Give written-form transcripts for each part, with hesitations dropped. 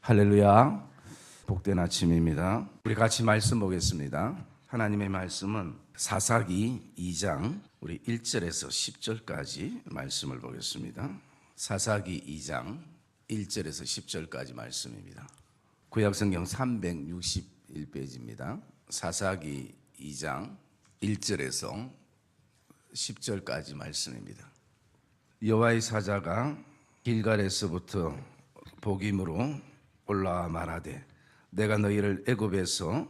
할렐루야. 복된 아침입니다. 우리 같이 말씀 보겠습니다. 하나님의 말씀은 사사기 2장 우리 1절에서 10절까지 말씀을 보겠습니다. 사사기 2장 1절에서 10절까지 말씀입니다. 구약성경 361페이지입니다. 사사기 2장 1절에서 10절까지 말씀입니다. 여호와의 사자가 길갈에서부터 복임으로 올라와 말하되 내가 너희를 애굽에서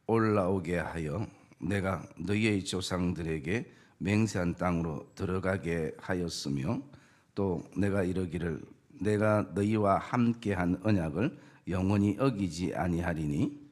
올라오게 하여 내가 너희의 조상들에게 맹세한 땅으로 들어가게 하였으며 또 내가 이르기를 내가 너희와 함께한 언약을 영원히 어기지 아니하리니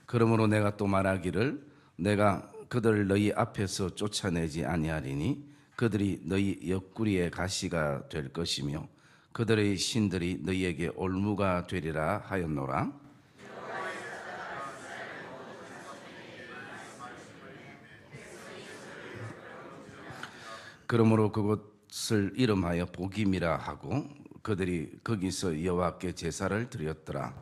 그러므로 내가 또 말하기를 내가 그들을 너희 앞에서 쫓아내지 아니하리니 그들이 너희 옆구리의 가시가 될 것이며 그들의 신들이 너희에게 올무가 되리라 하였노라. 그러므로 그곳을 이름하여 복임이라 하고 그들이 거기서 여호와께 제사를 드렸더라.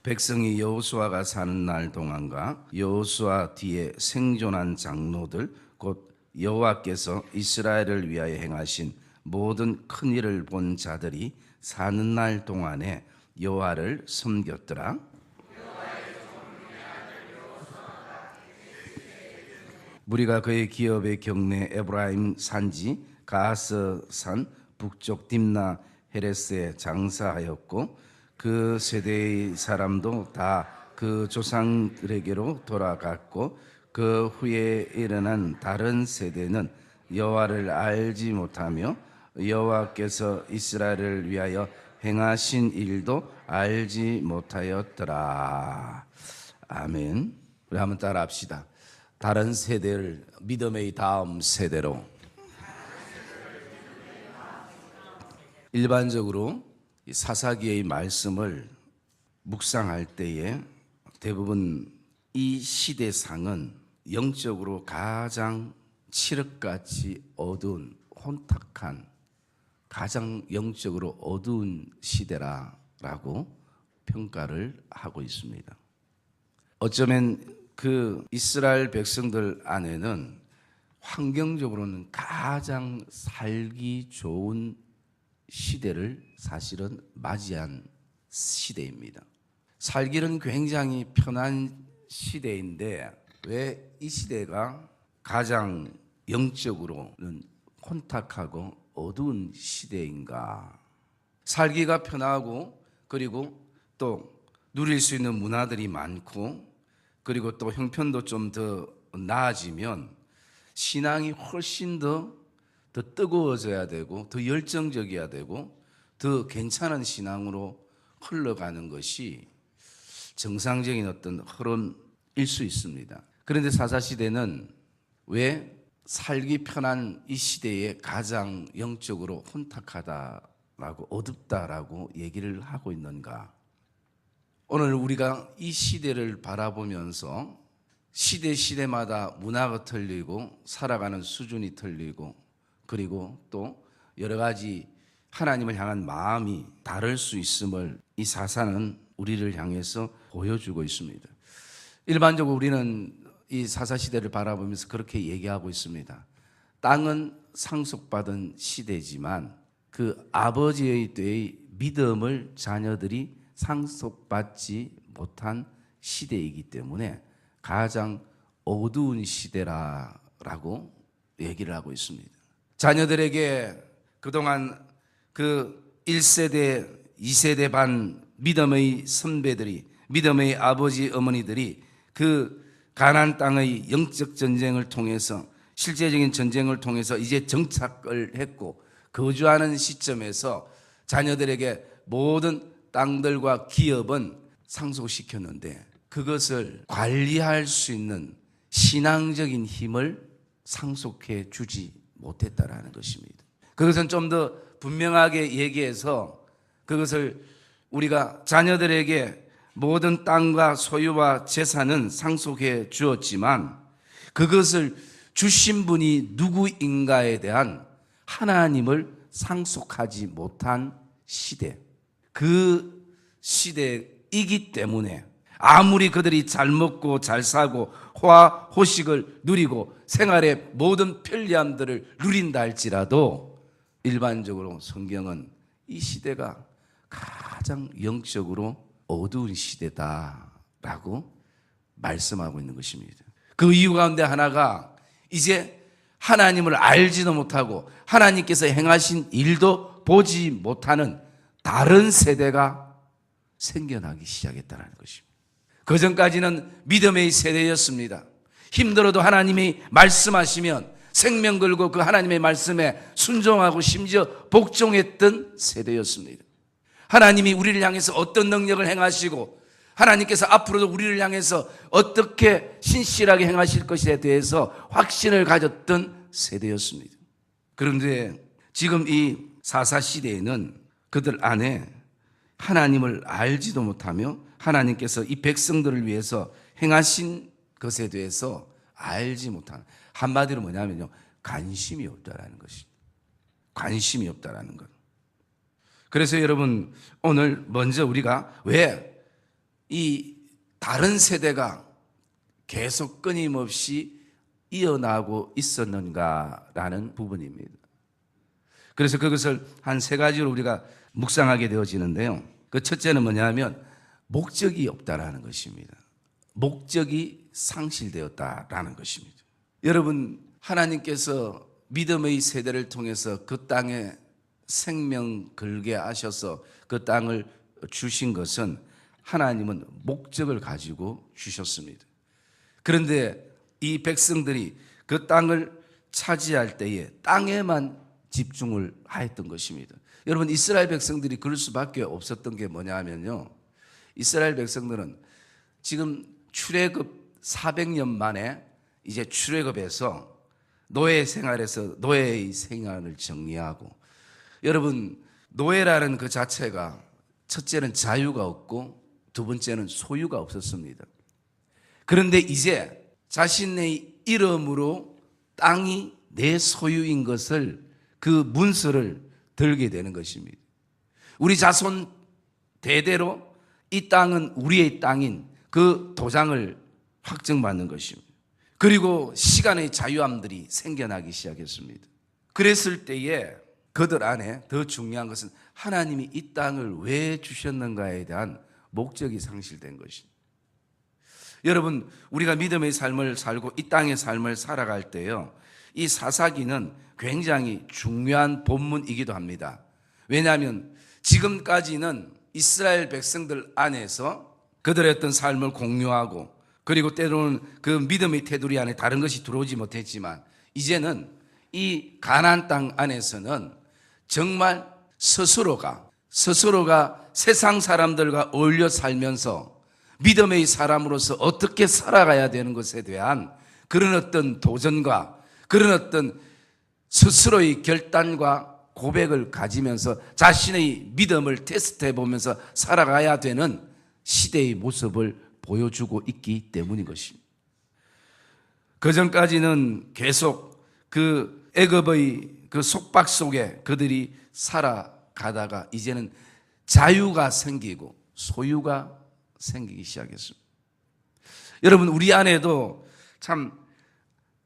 백성이 여호수아가 사는 날 동안과 여호수아 뒤에 생존한 장로들 곧 여호와께서 이스라엘을 위하여 행하신 모든 큰 일을 본 자들이 사는 날 동안에 여호와를 섬겼더라. 무리가 그의 기업의 경내 에브라임 산지 가하스산 북쪽 딥나 헤레스에 장사하였고 그 세대의 사람도 다 그 조상들에게로 돌아갔고 그 후에 일어난 다른 세대는 여호와를 알지 못하며 여호와께서 이스라엘을 위하여 행하신 일도 알지 못하였더라. 아멘. 우리 한번 따라합시다. 다른 세대를 믿음의 다음 세대로. 일반적으로 사사기의 말씀을 묵상할 때에 대부분 이 시대상은 영적으로 가장 칠흑같이 어두운 혼탁한 가장 영적으로 어두운 시대라고 평가를 하고 있습니다. 어쩌면 그 이스라엘 백성들 안에는 환경적으로는 가장 살기 좋은 시대를 사실은 맞이한 시대입니다. 살기는 굉장히 편한 시대인데 왜 이 시대가 가장 영적으로는 혼탁하고 어두운 시대인가? 살기가 편하고 그리고 또 누릴 수 있는 문화들이 많고 그리고 또 형편도 좀 더 나아지면 신앙이 훨씬 더 뜨거워져야 되고 더 열정적이어야 되고 더 괜찮은 신앙으로 흘러가는 것이 정상적인 어떤 흐름일 수 있습니다. 그런데 사사시대는 왜 살기 편한 이 시대에 가장 영적으로 혼탁하다라고 어둡다라고 얘기를 하고 있는가? 오늘 우리가 이 시대를 바라보면서 시대마다 문화가 틀리고 살아가는 수준이 틀리고 그리고 또 여러 가지 하나님을 향한 마음이 다를 수 있음을 이 사사는 우리를 향해서 보여주고 있습니다. 일반적으로 우리는 이 사사시대를 바라보면서 그렇게 얘기하고 있습니다. 땅은 상속받은 시대지만 그 아버지의 때의 믿음을 자녀들이 상속받지 못한 시대이기 때문에 가장 어두운 시대라고 얘기를 하고 있습니다. 자녀들에게 그동안 그 1세대, 2세대 반 믿음의 선배들이, 믿음의 아버지, 어머니들이 그 가나안 땅의 영적 전쟁을 통해서 실제적인 전쟁을 통해서 이제 정착을 했고 거주하는 시점에서 자녀들에게 모든 땅들과 기업은 상속시켰는데 그것을 관리할 수 있는 신앙적인 힘을 상속해 주지 못했다라는 것입니다. 그것은 좀 더 분명하게 얘기해서 그것을 우리가 자녀들에게 모든 땅과 소유와 재산은 상속해 주었지만 그것을 주신 분이 누구인가에 대한 하나님을 상속하지 못한 시대, 그 시대이기 때문에 아무리 그들이 잘 먹고 잘 사고 호화호식을 누리고 생활의 모든 편리함들을 누린다 할지라도 일반적으로 성경은 이 시대가 가장 영적으로 어두운 시대다라고 말씀하고 있는 것입니다. 그 이유 가운데 하나가 이제 하나님을 알지도 못하고 하나님께서 행하신 일도 보지 못하는 다른 세대가 생겨나기 시작했다는 것입니다. 그전까지는 믿음의 세대였습니다. 힘들어도 하나님이 말씀하시면 생명 걸고 그 하나님의 말씀에 순종하고 심지어 복종했던 세대였습니다. 하나님이 우리를 향해서 어떤 능력을 행하시고 하나님께서 앞으로도 우리를 향해서 어떻게 신실하게 행하실 것에 대해서 확신을 가졌던 세대였습니다. 그런데 지금 이 사사시대에는 그들 안에 하나님을 알지도 못하며 하나님께서 이 백성들을 위해서 행하신 것에 대해서 알지 못하는, 한마디로 뭐냐면요, 관심이 없다라는 것입니다. 관심이 없다라는 것. 그래서 여러분, 오늘 먼저 우리가 왜 이 다른 세대가 계속 끊임없이 이어나고 있었는가라는 부분입니다. 그래서 그것을 한 세 가지로 우리가 묵상하게 되어지는데요. 그 첫째는 뭐냐면 목적이 없다라는 것입니다. 목적이 상실되었다라는 것입니다. 여러분, 하나님께서 믿음의 세대를 통해서 그 땅에 생명 걸게 하셔서 그 땅을 주신 것은 하나님은 목적을 가지고 주셨습니다. 그런데 이 백성들이 그 땅을 차지할 때에 땅에만 집중을 하였던 것입니다. 여러분, 이스라엘 백성들이 그럴 수밖에 없었던 게 뭐냐 하면요, 이스라엘 백성들은 지금 출애굽 400년 만에 이제 출애굽해서 노예 생활에서 노예의 생활을 정리하고, 여러분, 노예라는 그 자체가 첫째는 자유가 없고 두 번째는 소유가 없었습니다. 그런데 이제 자신의 이름으로 땅이 내 소유인 것을, 그 문서를 들게 되는 것입니다. 우리 자손 대대로 이 땅은 우리의 땅인 그 도장을 확정받는 것입니다. 그리고 시간의 자유함들이 생겨나기 시작했습니다. 그랬을 때에 그들 안에 더 중요한 것은 하나님이 이 땅을 왜 주셨는가에 대한 목적이 상실된 것입니다. 여러분, 우리가 믿음의 삶을 살고 이 땅의 삶을 살아갈 때요, 이 사사기는 굉장히 중요한 본문이기도 합니다. 왜냐하면 지금까지는 이스라엘 백성들 안에서 그들의 어떤 삶을 공유하고, 그리고 때로는 그 믿음의 테두리 안에 다른 것이 들어오지 못했지만, 이제는 이 가나안 땅 안에서는 정말 스스로가 세상 사람들과 어울려 살면서 믿음의 사람으로서 어떻게 살아가야 되는 것에 대한 그런 어떤 도전과 그런 어떤 스스로의 결단과 고백을 가지면서 자신의 믿음을 테스트해 보면서 살아가야 되는 시대의 모습을 보여주고 있기 때문인 것입니다. 그전까지는 계속 그 애굽의 그 속박 속에 그들이 살아가다가 이제는 자유가 생기고 소유가 생기기 시작했습니다. 여러분, 우리 안에도 참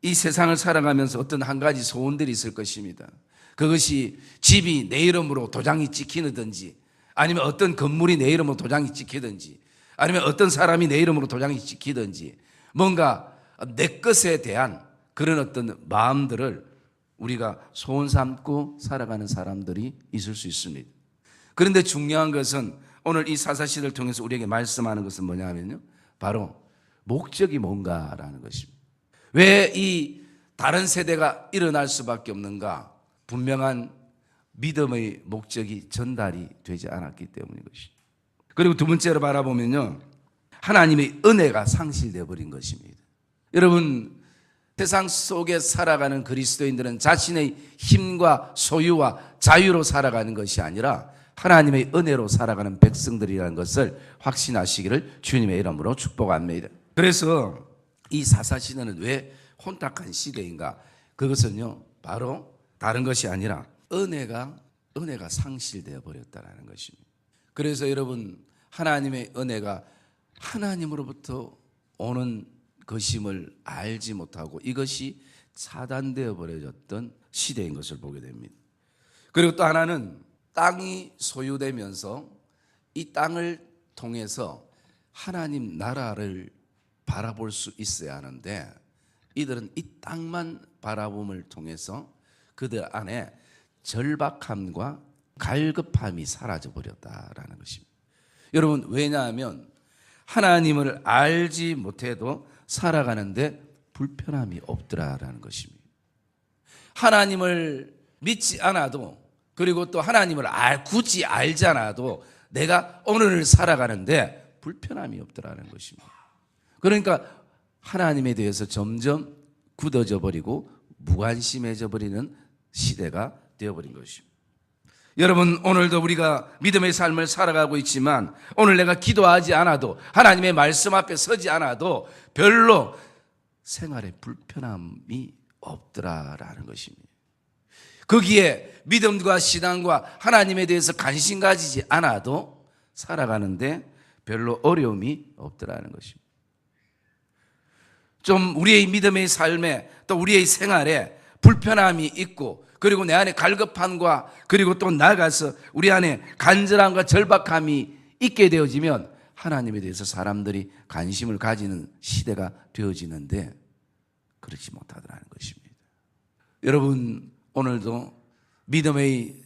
이 세상을 살아가면서 어떤 한 가지 소원들이 있을 것입니다. 그것이 집이 내 이름으로 도장이 찍히든지, 아니면 어떤 건물이 내 이름으로 도장이 찍히든지, 아니면 어떤 사람이 내 이름으로 도장이 찍히든지, 뭔가 내 것에 대한 그런 어떤 마음들을 우리가 소원 삼고 살아가는 사람들이 있을 수 있습니다. 그런데 중요한 것은 오늘 이 사사시를 통해서 우리에게 말씀하는 것은 뭐냐면요, 바로 목적이 뭔가라는 것입니다. 왜 이 다른 세대가 일어날 수밖에 없는가? 분명한 믿음의 목적이 전달이 되지 않았기 때문인 것입니다. 그리고 두 번째로 바라보면요, 하나님의 은혜가 상실되어 버린 것입니다. 여러분, 세상 속에 살아가는 그리스도인들은 자신의 힘과 소유와 자유로 살아가는 것이 아니라 하나님의 은혜로 살아가는 백성들이라는 것을 확신하시기를 주님의 이름으로 축복합니다. 그래서 이 사사시대는 왜 혼탁한 시대인가? 그것은요, 바로 다른 것이 아니라 은혜가 상실되어 버렸다는 것입니다. 그래서 여러분, 하나님의 은혜가 하나님으로부터 오는 것임을 알지 못하고 이것이 차단되어 버려졌던 시대인 것을 보게 됩니다. 그리고 또 하나는 땅이 소유되면서 이 땅을 통해서 하나님 나라를 바라볼 수 있어야 하는데 이들은 이 땅만 바라봄을 통해서 그들 안에 절박함과 갈급함이 사라져 버렸다라는 것입니다. 여러분, 왜냐하면 하나님을 알지 못해도 살아가는데 불편함이 없더라라는 것입니다. 하나님을 믿지 않아도, 그리고 또 하나님을 굳이 알지 않아도 내가 오늘을 살아가는데 불편함이 없더라는 것입니다. 그러니까 하나님에 대해서 점점 굳어져 버리고 무관심해져 버리는 시대가 되어버린 것입니다. 여러분, 오늘도 우리가 믿음의 삶을 살아가고 있지만 오늘 내가 기도하지 않아도, 하나님의 말씀 앞에 서지 않아도 별로 생활에 불편함이 없더라라는 것입니다. 거기에 믿음과 신앙과 하나님에 대해서 관심 가지지 않아도 살아가는데 별로 어려움이 없더라는 것입니다. 좀 우리의 믿음의 삶에 또 우리의 생활에 불편함이 있고, 그리고 내 안에 갈급함과, 그리고 또 나아가서 우리 안에 간절함과 절박함이 있게 되어지면 하나님에 대해서 사람들이 관심을 가지는 시대가 되어지는데 그렇지 못하더라는 것입니다. 여러분, 오늘도 믿음의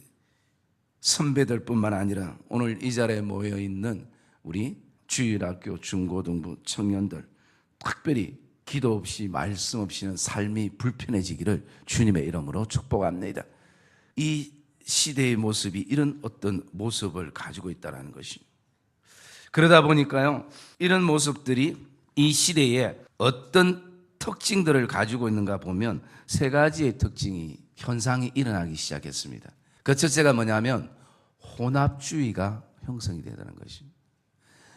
선배들뿐만 아니라 오늘 이 자리에 모여 있는 우리 주일학교 중고등부 청년들, 특별히 기도 없이 말씀 없이는 삶이 불편해지기를 주님의 이름으로 축복합니다. 이 시대의 모습이 이런 어떤 모습을 가지고 있다는 것입니다. 그러다 보니까요, 이런 모습들이 이 시대에 어떤 특징들을 가지고 있는가 보면 세 가지의 현상이 일어나기 시작했습니다. 그 첫째가 뭐냐면 혼합주의가 형성이 되는 것입니다.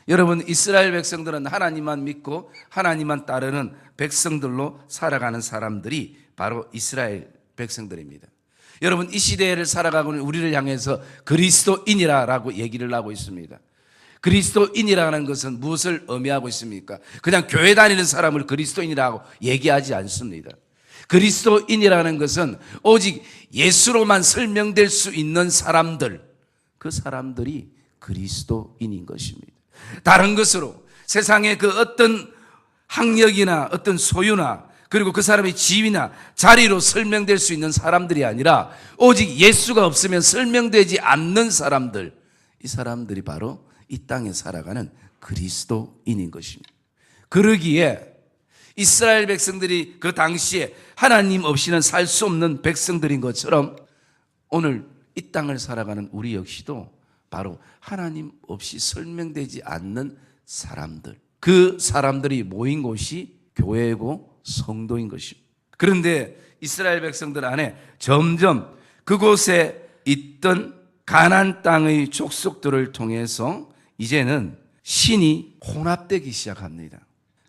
여러분, 이스라엘 백성들은 하나님만 믿고 하나님만 따르는 백성들로 살아가는 사람들이 바로 이스라엘 백성들입니다. 여러분, 이 시대를 살아가고 있는 우리를 향해서 그리스도인이라고 얘기를 하고 있습니다. 그리스도인이라는 것은 무엇을 의미하고 있습니까? 그냥 교회 다니는 사람을 그리스도인이라고 얘기하지 않습니다. 그리스도인이라는 것은 오직 예수로만 설명될 수 있는 사람들, 그 사람들이 그리스도인인 것입니다. 다른 것으로 세상의 그 어떤 학력이나 어떤 소유나, 그리고 그 사람의 지위나 자리로 설명될 수 있는 사람들이 아니라 오직 예수가 없으면 설명되지 않는 사람들, 이 사람들이 바로 이 땅에 살아가는 그리스도인인 것입니다. 그러기에 이스라엘 백성들이 그 당시에 하나님 없이는 살 수 없는 백성들인 것처럼 오늘 이 땅을 살아가는 우리 역시도 바로 하나님 없이 설명되지 않는 사람들, 그 사람들이 모인 곳이 교회고 성도인 것입니다. 그런데 이스라엘 백성들 안에 점점 그곳에 있던 가나안 땅의 족속들을 통해서 이제는 신이 혼합되기 시작합니다.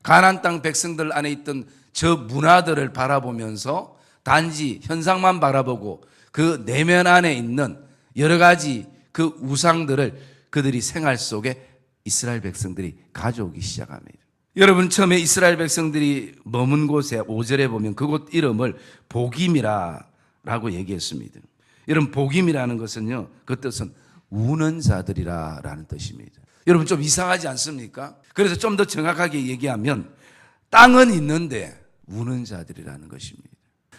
가나안 땅 백성들 안에 있던 저 문화들을 바라보면서 단지 현상만 바라보고 그 내면 안에 있는 여러 가지 그 우상들을 그들이 생활 속에 이스라엘 백성들이 가져오기 시작합니다. 여러분, 처음에 이스라엘 백성들이 머문 곳에 5절에 보면 그곳 이름을 복임이라고 얘기했습니다. 여러분, 복임이라는 것은요, 그 뜻은 우는 자들이라는 뜻입니다. 여러분, 좀 이상하지 않습니까? 그래서 좀 더 정확하게 얘기하면 땅은 있는데 우는 자들이라는 것입니다.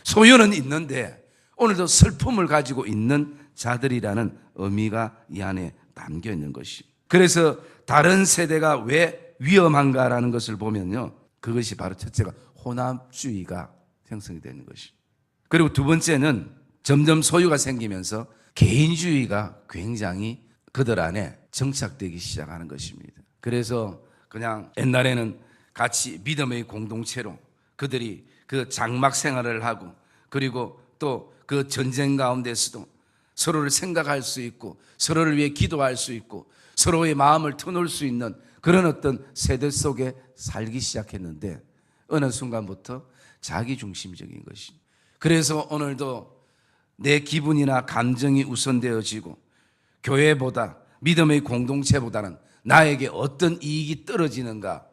소유는 있는데 오늘도 슬픔을 가지고 있는 자들이라는 의미가 이 안에 담겨 있는 것입니다. 그래서 다른 세대가 왜 위험한가라는 것을 보면요, 그것이 바로 첫째가 혼합주의가 형성이 되는 것입니다. 그리고 두 번째는 점점 소유가 생기면서 개인주의가 굉장히 그들 안에 정착되기 시작하는 것입니다. 그래서 그냥 옛날에는 같이 믿음의 공동체로 그들이 그 장막 생활을 하고, 그리고 또 그 전쟁 가운데서도 서로를 생각할 수 있고, 서로를 위해 기도할 수 있고, 서로의 마음을 터놓을 수 있는 그런 어떤 세대 속에 살기 시작했는데, 어느 순간부터 자기중심적인 것이, 그래서 오늘도 내 기분이나 감정이 우선되어지고, 교회보다, 믿음의 공동체보다는 나에게 어떤 이익이 떨어지는가,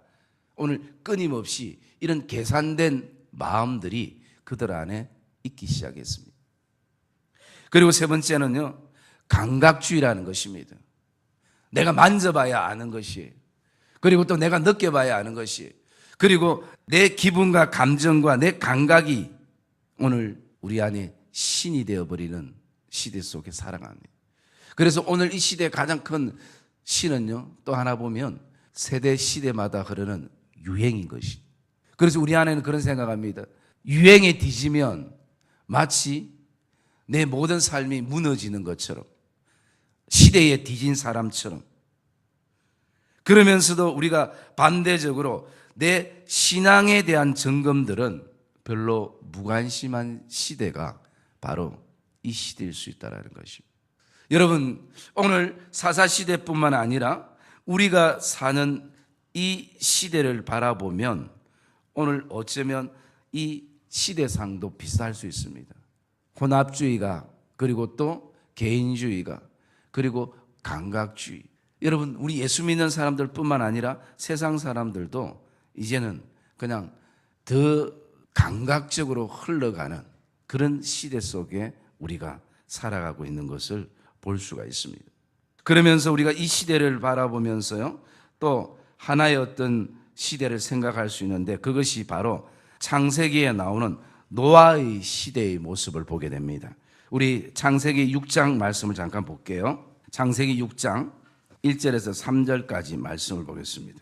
오늘 끊임없이 이런 계산된 마음들이 그들 안에 있기 시작했습니다. 그리고 세 번째는요, 감각주의라는 것입니다. 내가 만져봐야 아는 것이, 그리고 또 내가 느껴봐야 아는 것이, 그리고 내 기분과 감정과 내 감각이 오늘 우리 안에 신이 되어버리는 시대 속에 살아갑니다. 그래서 오늘 이 시대의 가장 큰 신은요, 또 하나 보면 세대 시대마다 흐르는 유행인 것이. 그래서 우리 안에는 그런 생각합니다. 유행에 뒤지면 마치 내 모든 삶이 무너지는 것처럼, 시대에 뒤진 사람처럼. 그러면서도 우리가 반대적으로 내 신앙에 대한 점검들은 별로 무관심한 시대가 바로 이 시대일 수 있다는 것입니다. 여러분, 오늘 사사시대뿐만 아니라 우리가 사는 이 시대를 바라보면 오늘 어쩌면 이 시대상도 비슷할 수 있습니다. 혼합주의가, 그리고 또 개인주의가, 그리고 감각주의. 여러분, 우리 예수 믿는 사람들뿐만 아니라 세상 사람들도 이제는 그냥 더 감각적으로 흘러가는 그런 시대 속에 우리가 살아가고 있는 것을 볼 수가 있습니다. 그러면서 우리가 이 시대를 바라보면서요, 또 하나의 어떤 시대를 생각할 수 있는데, 그것이 바로 창세기에 나오는 노아의 시대의 모습을 보게 됩니다. 우리 창세기 6장 말씀을 잠깐 볼게요. 창세기 6장 1절에서 3절까지 말씀을 보겠습니다.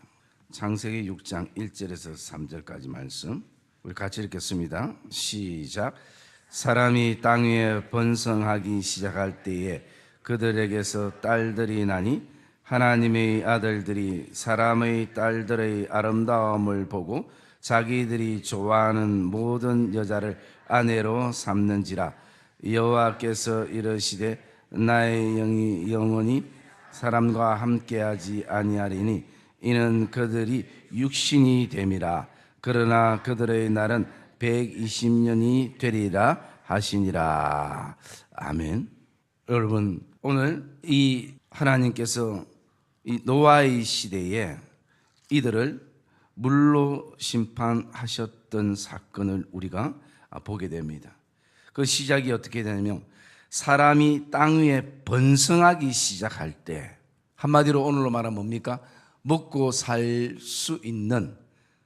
창세기 6장 1절에서 3절까지 말씀 우리 같이 읽겠습니다. 시작. 사람이 땅 위에 번성하기 시작할 때에 그들에게서 딸들이 나니 하나님의 아들들이 사람의 딸들의 아름다움을 보고 자기들이 좋아하는 모든 여자를 아내로 삼는지라. 여호와께서 이르시되 나의 영이 영원히 사람과 함께하지 아니하리니 이는 그들이 육신이 됨이라. 그러나 그들의 날은 120년이 되리라 하시니라. 아멘. 여러분, 오늘 이 하나님께서 이 노아의 시대에 이들을 물로 심판하셨던 사건을 우리가 보게 됩니다. 그 시작이 어떻게 되냐면, 사람이 땅 위에 번성하기 시작할 때, 한마디로 오늘로 말하면 뭡니까? 먹고 살 수 있는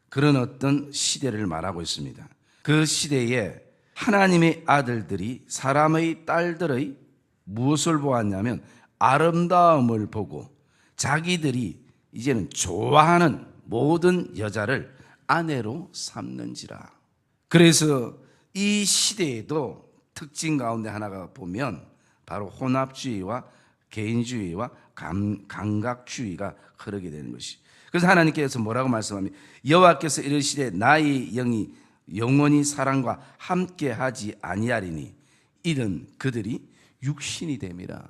그런 어떤 시대를 말하고 있습니다. 그 시대에 하나님의 아들들이 사람의 딸들의 무엇을 보았냐면 아름다움을 보고 자기들이 이제는 좋아하는 모든 여자를 아내로 삼는지라. 그래서 이 시대에도 특징 가운데 하나가 보면 바로 혼합주의와 개인주의와 감각주의가 흐르게 되는 것이. 그래서 하나님께서 뭐라고 말씀합니까? 여호와께서 이르시되 나의 영이 영원히 사람과 함께하지 아니하리니 이는 그들이 육신이 됨이라.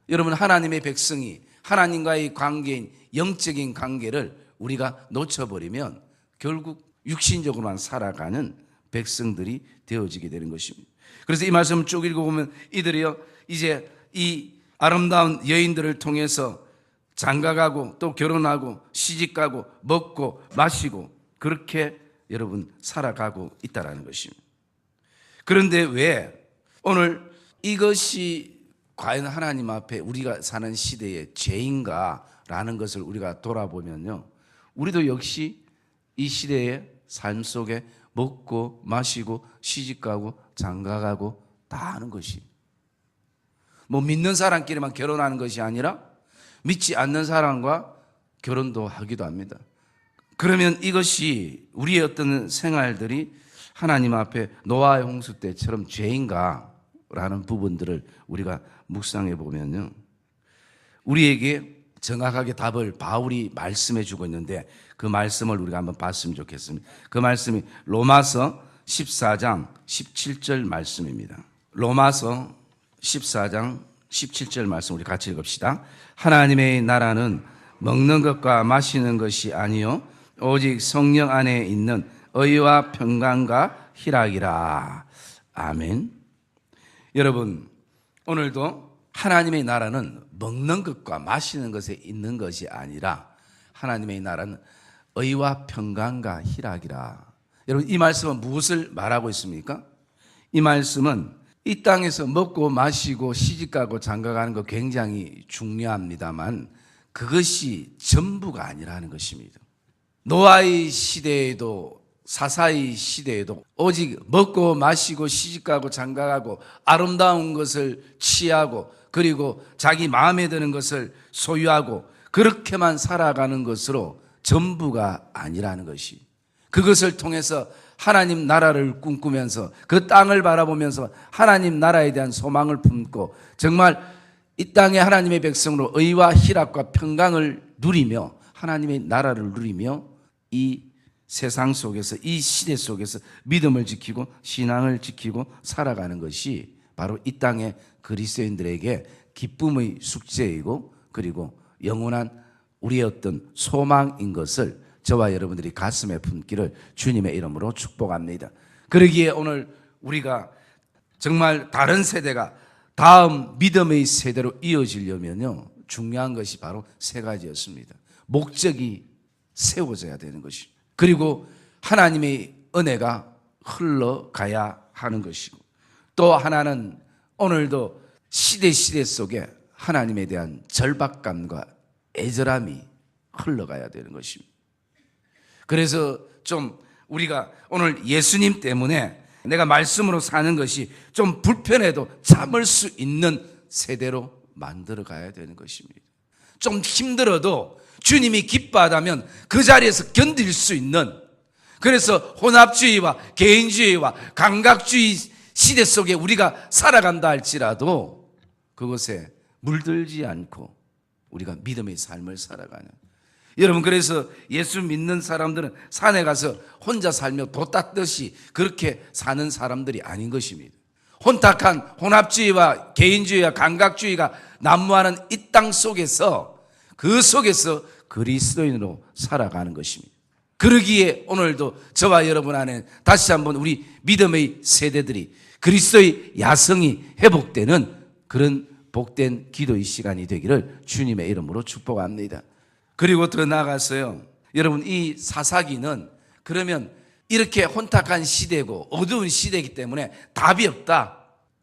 여러분, 하나님의 백성이 하나님과의 관계인 영적인 관계를 우리가 놓쳐버리면 결국 육신적으로만 살아가는 백성들이 되어지게 되는 것입니다. 그래서 이 말씀을 쭉 읽어보면 이들이요, 이제 이 아름다운 여인들을 통해서 장가가고 또 결혼하고 시집가고 먹고 마시고 그렇게 여러분 살아가고 있다는 것입니다. 그런데 왜 오늘 이것이 과연 하나님 앞에 우리가 사는 시대의 죄인가라는 것을 우리가 돌아보면요, 우리도 역시 이 시대의 삶 속에 먹고 마시고 시집가고 장가가고 다 하는 것이, 뭐 믿는 사람끼리만 결혼하는 것이 아니라 믿지 않는 사람과 결혼도 하기도 합니다. 그러면 이것이 우리의 어떤 생활들이 하나님 앞에 노아의 홍수 때처럼 죄인가라는 부분들을 우리가 묵상해 보면요, 우리에게 정확하게 답을 바울이 말씀해 주고 있는데 그 말씀을 우리가 한번 봤으면 좋겠습니다. 그 말씀이 로마서 14장 17절 말씀입니다. 로마서 14장 17절 말씀 우리 같이 읽읍시다. 하나님의 나라는 먹는 것과 마시는 것이 아니요 오직 성령 안에 있는 의와 평강과 희락이라. 아멘. 여러분, 오늘도 하나님의 나라는 먹는 것과 마시는 것에 있는 것이 아니라 하나님의 나라는 의와 평강과 희락이라. 여러분, 이 말씀은 무엇을 말하고 있습니까? 이 말씀은 이 땅에서 먹고 마시고 시집가고 장가가는 거 굉장히 중요합니다만 그것이 전부가 아니라는 것입니다. 노아의 시대에도 사사의 시대에도 오직 먹고 마시고 시집가고 장가가고 아름다운 것을 취하고 그리고 자기 마음에 드는 것을 소유하고 그렇게만 살아가는 것으로 전부가 아니라는 것이, 그것을 통해서 하나님 나라를 꿈꾸면서 그 땅을 바라보면서 하나님 나라에 대한 소망을 품고 정말 이 땅에 하나님의 백성으로 의와 희락과 평강을 누리며 하나님의 나라를 누리며 이 세상 속에서 이 시대 속에서 믿음을 지키고 신앙을 지키고 살아가는 것이 바로 이 땅의 그리스도인들에게 기쁨의 숙제이고 그리고 영원한 우리의 어떤 소망인 것을 저와 여러분들이 가슴에 품기를 주님의 이름으로 축복합니다. 그러기에 오늘 우리가 정말 다른 세대가 다음 믿음의 세대로 이어지려면요, 중요한 것이 바로 세 가지였습니다. 목적이 세워져야 되는 것이고, 그리고 하나님의 은혜가 흘러가야 하는 것이고, 또 하나는 오늘도 시대 속에 하나님에 대한 절박감과 애절함이 흘러가야 되는 것입니다. 그래서 좀 우리가 오늘 예수님 때문에 내가 말씀으로 사는 것이 좀 불편해도 참을 수 있는 세대로 만들어 가야 되는 것입니다. 좀 힘들어도 주님이 기뻐하다면 그 자리에서 견딜 수 있는, 그래서 혼합주의와 개인주의와 감각주의 시대 속에 우리가 살아간다 할지라도 그것에 물들지 않고 우리가 믿음의 삶을 살아가는, 여러분, 그래서 예수 믿는 사람들은 산에 가서 혼자 살며 돛 닦듯이 그렇게 사는 사람들이 아닌 것입니다. 혼탁한 혼합주의와 개인주의와 감각주의가 난무하는 이 땅 속에서 그 속에서 그리스도인으로 살아가는 것입니다. 그러기에 오늘도 저와 여러분 안에 다시 한번 우리 믿음의 세대들이 그리스도의 야성이 회복되는 그런 복된 기도의 시간이 되기를 주님의 이름으로 축복합니다. 그리고 더 나아가서요, 여러분, 이 사사기는 그러면 이렇게 혼탁한 시대고 어두운 시대이기 때문에 답이 없다,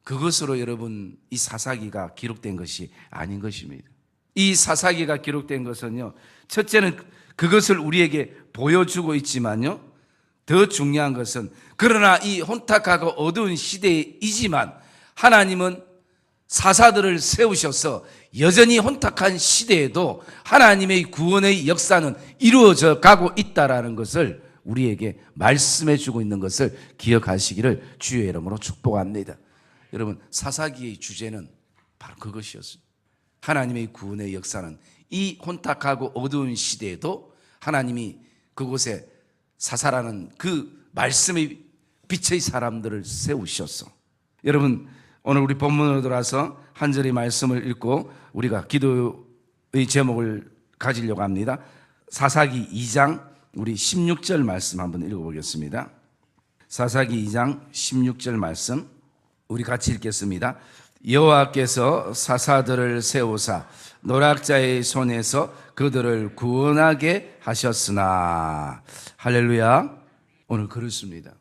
그것으로 여러분 이 사사기가 기록된 것이 아닌 것입니다. 이 사사기가 기록된 것은요, 첫째는 그것을 우리에게 보여주고 있지만요, 더 중요한 것은 그러나 이 혼탁하고 어두운 시대이지만 하나님은 사사들을 세우셔서 여전히 혼탁한 시대에도 하나님의 구원의 역사는 이루어져 가고 있다라는 것을 우리에게 말씀해 주고 있는 것을 기억하시기를 주의 이름으로 축복합니다. 여러분, 사사기의 주제는 바로 그것이었습니다. 하나님의 구원의 역사는 이 혼탁하고 어두운 시대에도 하나님이 그곳에 사사라는 그 말씀의 빛의 사람들을 세우셨어. 여러분, 오늘 우리 본문으로 돌아서 한 절의 말씀을 읽고 우리가 기도의 제목을 가지려고 합니다. 사사기 2장 우리 16절 말씀 한번 읽어보겠습니다. 사사기 2장 16절 말씀 우리 같이 읽겠습니다. 여호와께서 사사들을 세우사 노략자의 손에서 그들을 구원하게 하셨으나. 할렐루야. 오늘 그렇습니다.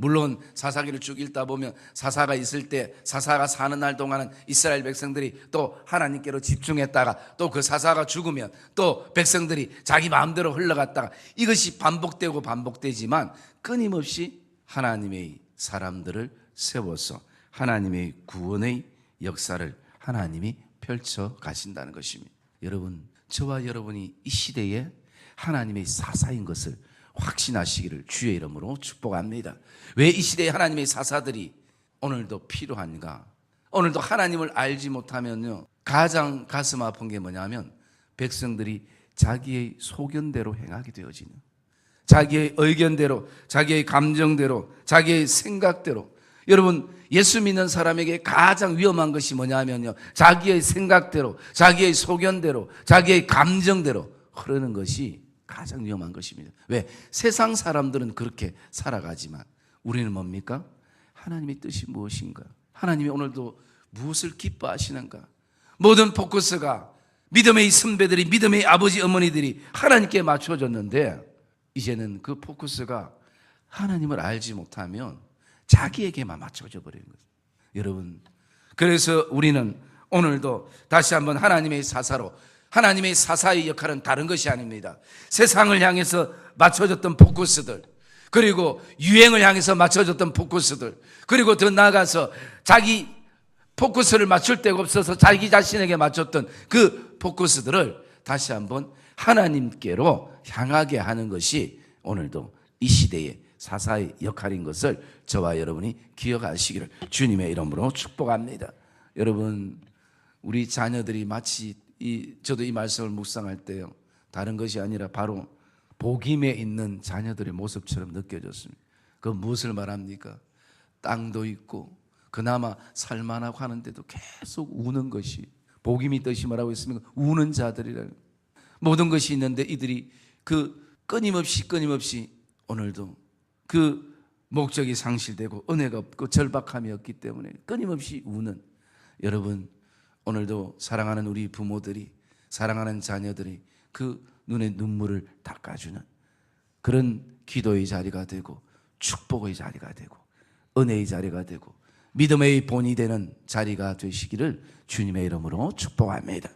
물론 사사기를 쭉 읽다 보면 사사가 있을 때 사사가 사는 날 동안은 이스라엘 백성들이 또 하나님께로 집중했다가 또 그 사사가 죽으면 또 백성들이 자기 마음대로 흘러갔다가 이것이 반복되고 반복되지만 끊임없이 하나님의 사람들을 세워서 하나님의 구원의 역사를 하나님이 펼쳐 가신다는 것입니다. 여러분, 저와 여러분이 이 시대에 하나님의 사사인 것을 확신하시기를 주의 이름으로 축복합니다. 왜 이 시대에 하나님의 사사들이 오늘도 필요한가? 오늘도 하나님을 알지 못하면요, 가장 가슴 아픈 게 뭐냐면 백성들이 자기의 소견대로 행하게 되어지는, 자기의 의견대로, 자기의 감정대로, 자기의 생각대로. 여러분, 예수 믿는 사람에게 가장 위험한 것이 뭐냐면요, 자기의 생각대로, 자기의 소견대로, 자기의 감정대로 흐르는 것이 가장 위험한 것입니다. 왜? 세상 사람들은 그렇게 살아가지만 우리는 뭡니까? 하나님의 뜻이 무엇인가? 하나님이 오늘도 무엇을 기뻐하시는가? 모든 포커스가 믿음의 선배들이, 믿음의 아버지 어머니들이 하나님께 맞춰졌는데, 이제는 그 포커스가 하나님을 알지 못하면 자기에게만 맞춰져 버리는 거예요. 여러분, 그래서 우리는 오늘도 다시 한번 하나님의 사사로, 하나님의 사사의 역할은 다른 것이 아닙니다. 세상을 향해서 맞춰졌던 포커스들, 그리고 유행을 향해서 맞춰졌던 포커스들, 그리고 더 나아가서 자기 포커스를 맞출 데가 없어서 자기 자신에게 맞췄던 그 포커스들을 다시 한번 하나님께로 향하게 하는 것이 오늘도 이 시대의 사사의 역할인 것을 저와 여러분이 기억하시기를 주님의 이름으로 축복합니다. 여러분, 우리 자녀들이 마치 저도 이 말씀을 묵상할 때요, 다른 것이 아니라 바로 복임에 있는 자녀들의 모습처럼 느껴졌습니다. 그 무엇을 말합니까? 땅도 있고 그나마 살만하고 하는데도 계속 우는 것이, 복임이 뜻이 뭐라고 했습니까? 우는 자들이라는, 모든 것이 있는데 이들이 그 끊임없이 오늘도 그 목적이 상실되고 은혜가 없고 절박함이 없기 때문에 끊임없이 우는, 여러분, 오늘도 사랑하는 우리 부모들이, 사랑하는 자녀들이 그 눈의 눈물을 닦아주는 그런 기도의 자리가 되고, 축복의 자리가 되고, 은혜의 자리가 되고, 믿음의 본이 되는 자리가 되시기를 주님의 이름으로 축복합니다.